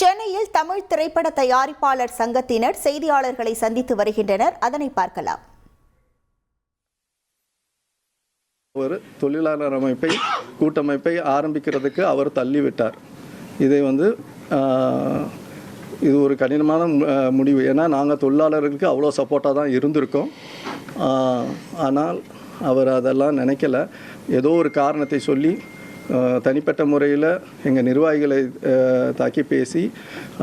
சென்னையில் தமிழ் திரைப்பட தயாரிப்பாளர் சங்கத்தினர் செய்தியாளர்களை சந்தித்து வருகின்றனர். அதனை பார்க்கலாம். ஒரு தொழிலாளர் அமைப்பை கூட்டமைப்பை ஆரம்பிக்கிறதுக்கு அவர் தள்ளிவிட்டார். இதை இது ஒரு கடினமான முடிவு. ஏன்னா நாங்கள் தொழிலாளர்களுக்கு அவ்வளோ சப்போர்ட்டாக தான் இருந்திருக்கோம். ஆனால் அவர் அதெல்லாம் நினைக்கல. ஏதோ ஒரு காரணத்தை சொல்லி தனிப்பட்ட முறையில் எங்கள் நிர்வாகிகளை தாக்கி பேசி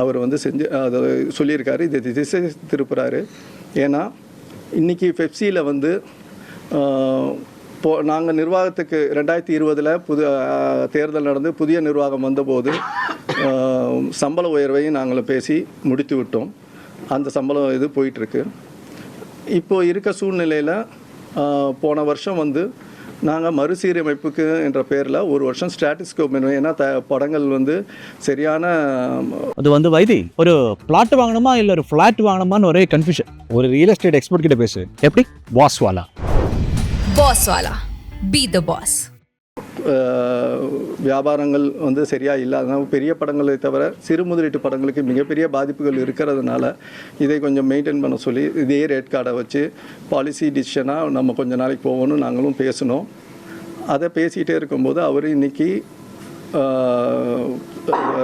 அவர் செஞ்சு அதை சொல்லியிருக்காரு. இதை திசை திருப்புறாரு. ஏன்னா இன்றைக்கி பெப்சியில் நாங்கள் நிர்வாகத்துக்கு 2020 தேர்தல் நடந்து புதிய நிர்வாகம் வந்தபோது சம்பள உயர்வையும் நாங்கள் பேசி முடித்து விட்டோம். அந்த சம்பளம் இது போயிட்டுருக்கு. இப்போது இருக்க சூழ்நிலையில் போன வருஷம் நாங்கள் மறுசீரமைப்புக்கு என்ற பேரில் ஒரு வருஷம் ஸ்டாட்டிஸ்கோ பண்ணுவோம். ஏன்னா படங்கள் சரியான அது வைத்தி ஒரு பிளாட் வாங்கணுமா இல்லை ஒரு ஃப்ளாட் வாங்கணுமான்னு ஒரே கன்ஃபியூஷன். ஒரு ரியல் எஸ்டேட் எக்ஸ்பர்ட் கிட்ட பேசு. எப்படி பாஸ்வாலா பி த பாஸ். வியாபாரங்கள் சரியாக இல்லாதனால பெரிய படங்களை தவிர சிறு முதலீட்டு படங்களுக்கு மிகப்பெரிய பாதிப்புகள் இருக்கிறதுனால இதை கொஞ்சம் மெயின்டைன் பண்ண சொல்லி இதே ரேட் கார்டை வச்சு பாலிசி டிசிஷனாக நம்ம கொஞ்சம் நாளைக்கு போகணும்னு நாங்களும் பேசினோம். அதை பேசிகிட்டே இருக்கும்போது அவர் இன்றைக்கி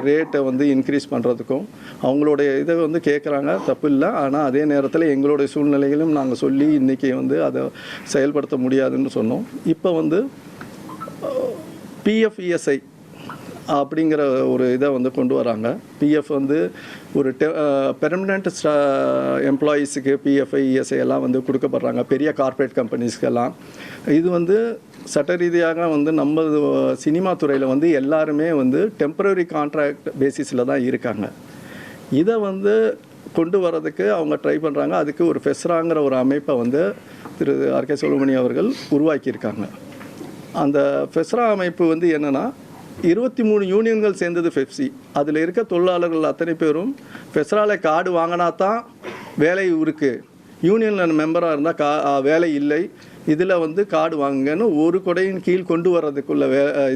ரேட்டை இன்க்ரீஸ் பண்ணுறதுக்கும் அவங்களுடைய இதை கேட்குறாங்க, தப்பு இல்லை. ஆனால் அதே நேரத்தில் எங்களுடைய சூழ்நிலைகளும் நாங்கள் சொல்லி இன்றைக்கி அதை செயல்படுத்த முடியாதுன்னு சொன்னோம். இப்போ பிஎஃப்இஎஸ்ஐ அப்படிங்கிற ஒரு இதை கொண்டு வராங்க. பிஎஃப் ஒரு பெர்மனண்ட் எம்ப்ளாயீஸுக்கு பிஎஃப்ஐ இஎஸ்ஐ எல்லாம் கொடுக்கப்படுறாங்க, பெரிய கார்ப்பரேட் கம்பெனிஸ்க்கெல்லாம். இது சட்ட ரீதியாக நம்ம சினிமா துறையில் எல்லாருமே டெம்பரரி கான்ட்ராக்ட் பேசிஸில் தான் இருக்காங்க. இதை கொண்டு வரதுக்கு அவங்க ட்ரை பண்ணுறாங்க. அதுக்கு ஒரு ஃபெஸ்ராங்கிற ஒரு அமைப்பை திரு ஆர்.கே. சுப்ரமணி அவர்கள் உருவாக்கியிருக்காங்க. அந்த ஃபெஸ்ரா அமைப்பு என்னென்னா 23 யூனியன்கள் சேர்ந்தது பெப்சி. அதில் இருக்க தொழிலாளர்கள் அத்தனை பேரும் ஃபெஸ்ராவில் கார்டு வாங்கினா தான் வேலை இருக்குது, யூனியனில் மெம்பராக இருந்தால் வேலை இல்லை, இதில் கார்டு வாங்குங்கன்னு ஒரு கொடையின் கீழ் கொண்டு வர்றதுக்குள்ள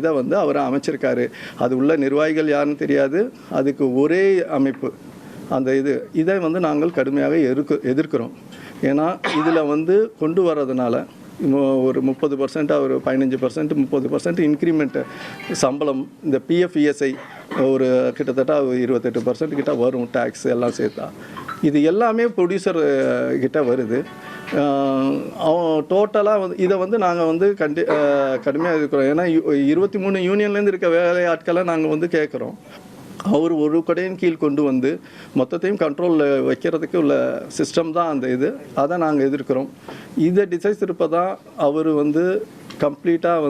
இதை அவர் அமைச்சிருக்காரு. அது உள்ள நிர்வாகிகள் யாருன்னு தெரியாது. அதுக்கு ஒரே அமைப்பு அந்த இதை நாங்கள் கடுமையாக எதிர்க்கிறோம். ஏன்னா இதில் கொண்டு வர்றதுனால ஒரு 30%, ஒரு 15%, 30% இன்க்ரிமெண்ட்டு சம்பளம், இந்த பிஎஃப்இஎஸ்ஐ ஒரு கிட்டத்தட்ட 28% கிட்ட வரும், டேக்ஸ் எல்லாம் சேர்த்தா. இது எல்லாமே ப்ரொடியூசர் கிட்ட வருது. டோட்டலாக இதை நாங்கள் கடுமையாக இருக்கிறோம். ஏன்னா 23 யூனியன்லேருந்து இருக்க வேலையாட்களை நாங்கள் கேட்குறோம். அவர் ஒரு கடையின் கீழ் கொண்டு மொத்தத்தையும் கண்ட்ரோலில் வைக்கிறதுக்கு உள்ள சிஸ்டம் தான் அந்த அதை நாங்கள் எதிர்க்கிறோம். இதை டிசைஸ் இருப்பதான் அவர் கம்ப்ளீட்டாக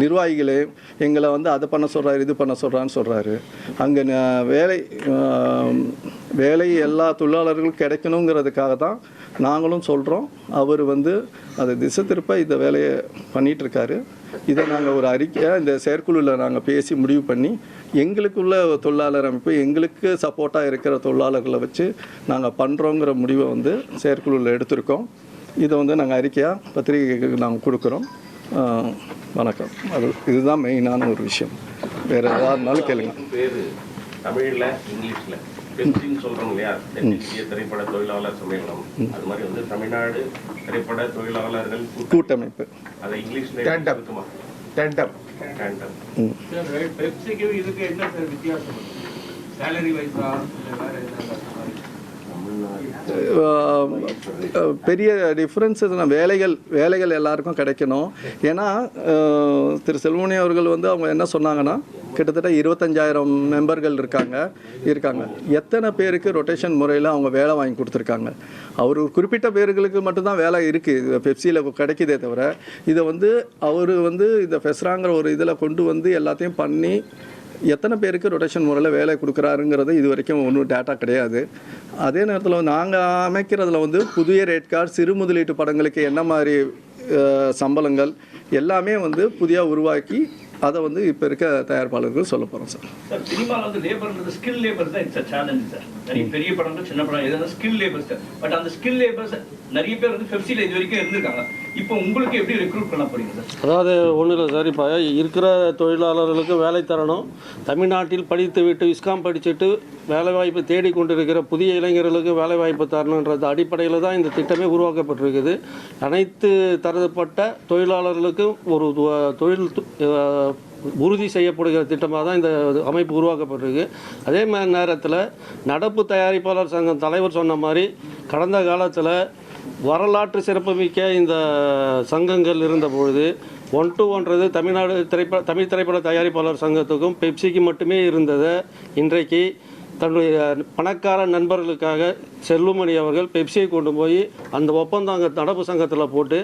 நிர்வாகிகளே எங்களை அதை பண்ண சொல்கிறாரு, இது பண்ண சொல்கிறான்னு சொல்கிறாரு. அங்கே வேலை எல்லா தொழிலாளர்களுக்கும் கிடைக்கணுங்கிறதுக்காக தான் நாங்களும் சொல்கிறோம். அவர் அதை திசை திருப்ப இந்த வேலையை பண்ணிகிட்ருக்காரு. இதை நாங்கள் ஒரு அறிக்கையாக இந்த செயற்குழுவில் நாங்கள் பேசி முடிவு பண்ணி எங்களுக்குள்ள தொழிலாளர் அமைப்பு, எங்களுக்கு சப்போர்ட்டாக இருக்கிற தொழிலாளர்களை வச்சு நாங்கள் பண்ணுறோங்கிற முடிவை செயற்குழுவில் எடுத்திருக்கோம். இதை நாங்கள் அறிக்கையாக பத்திரிகைக்கு நாங்கள் கொடுக்குறோம். வணக்கம். இதுதான் மெயினான ஒரு விஷயம். வேறு ஏதாவதுனாலும் கேளுங்க. தமிழில் இங்கிலீஷில் பெப்சின்னு சொல்கிறோம் இல்லையா, தென்னிந்திய திரைப்பட தொழிலாளர் சம்மேளனம். அது மாதிரி தமிழ்நாடு திரைப்பட தொழிலாளர்கள் கூட்டமைப்பு, அதை இங்கிலீஷில் இருக்குமா? டேண்டம். பெப்சிக்கும் இதுக்கு என்ன சார் வித்தியாசம்? சேலரி வைஸா பெரிய டிஃப்ரென்ஸ் வேலைகள் எல்லாருக்கும் கிடைக்கணும். ஏன்னா திரு செல்வமணி அவர்கள் அவங்க என்ன சொன்னாங்கன்னா, கிட்டத்தட்ட 25,000 மெம்பர்கள் இருக்காங்க. எத்தனை பேருக்கு ரொட்டேஷன் முறையில் அவங்க வேலை வாங்கி கொடுத்துருக்காங்க? அவர் ஒரு குறிப்பிட்ட பேர்களுக்கு மட்டும்தான் வேலை இருக்குது பெப்சியில் கிடைக்கிதே தவிர, இதை அவர் இந்த ஃபெஸ்ராங்கிற ஒரு இதில் கொண்டு எல்லாத்தையும் பண்ணி எத்தனை பேருக்கு ரொட்டேஷன் முறையில் வேலை கொடுக்குறாருங்கிறது இது வரைக்கும் ஒன்றும் டேட்டா கிடையாது. அதே நேரத்தில் நாங்கள் அமைக்கிறதுல புதிய ரேட் கார்டு, சிறு முதலீட்டு படங்களுக்கு என்ன மாதிரி சம்பளங்கள் எல்லாமே புதிய உருவாக்கி அதை வந்து இப்போ இருக்க தயாரிப்பாளர்கள் சொல்ல போகிறோம் சார். சார் சினிமாவில் வந்து லேபர்ன்றது ஸ்கில் லேபர் தான் இட்ஸ் சேலஞ்ச் சார். நிறைய பெரிய படங்கள் சின்ன படம் எதாவது ஸ்கில் லேபர்ஸ் சார். பட் அந்த ஸ்கில் லேபர்ஸ் நிறைய பேர் வந்து பெப்சியில் இது வரைக்கும் இருந்திருக்காங்க. இப்போ உங்களுக்கு எப்படி ரெக்ரூட் பண்ண போறீங்க சார்? அதாவது ஒன்றும் இல்லை சார், இப்போ இருக்கிற தொழிலாளர்களுக்கு வேலை தரணும். தமிழ்நாட்டில் படித்து விட்டு விஸ்காம் படிச்சுட்டு வேலைவாய்ப்பு தேடிக்கொண்டிருக்கிற புதிய இளைஞர்களுக்கு வேலைவாய்ப்பு தரணுன்றது அடிப்படையில் தான் இந்த திட்டமே உருவாக்கப்பட்டிருக்குது. அனைத்து தரப்பட்ட தொழிலாளர்களுக்கும் ஒரு தொழில் உறுதி செய்யப்படுகிற திட்டமாக தான் இந்த அமைப்பு உருவாக்கப்பட்டிருக்கு. அதே மாதிரி நேரத்தில் நடப்பு தயாரிப்பாளர் சங்கம் தலைவர் சொன்ன மாதிரி கடந்த காலத்தில் வரலாற்று சிறப்புமிக்க இந்த சங்கங்கள் இருந்தபொழுது 1-to-1 தமிழ் திரைப்பட தயாரிப்பாளர் சங்கத்துக்கும் பெப்சிக்கு மட்டுமே இருந்ததை இன்றைக்கு தன்னுடைய பணக்கார நண்பர்களுக்காக செல்லுமணி அவர்கள் பெப்சியை கொண்டு போய் அந்த ஒப்பந்தம் அங்கே நடப்பு சங்கத்தில் போட்டு,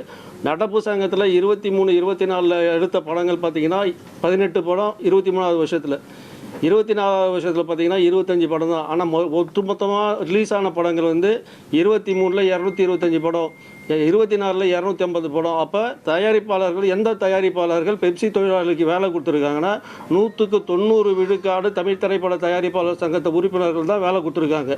நடப்பு சங்கத்தில் 23-24 எடுத்த படங்கள் பார்த்திங்கன்னா 18 படம் 23வது வருஷத்தில், 24வது வருஷத்தில் பார்த்திங்கன்னா 25 படம் தான். ஆனால் ஒட்டுமொத்தமாக ரிலீஸ் ஆன படங்கள் வந்து 23ல் 225 படம், 24ல் 250 படம். அப்போ தயாரிப்பாளர்கள் எந்த தயாரிப்பாளர்கள் பெப்சி தொழிலாளர்களுக்கு வேலை கொடுத்துருக்காங்கன்னா 100க்கு 90 விழுக்காடு தமிழ் திரைப்பட தயாரிப்பாளர் சங்கத்தை உறுப்பினர்கள் தான் வேலை கொடுத்துருக்காங்க.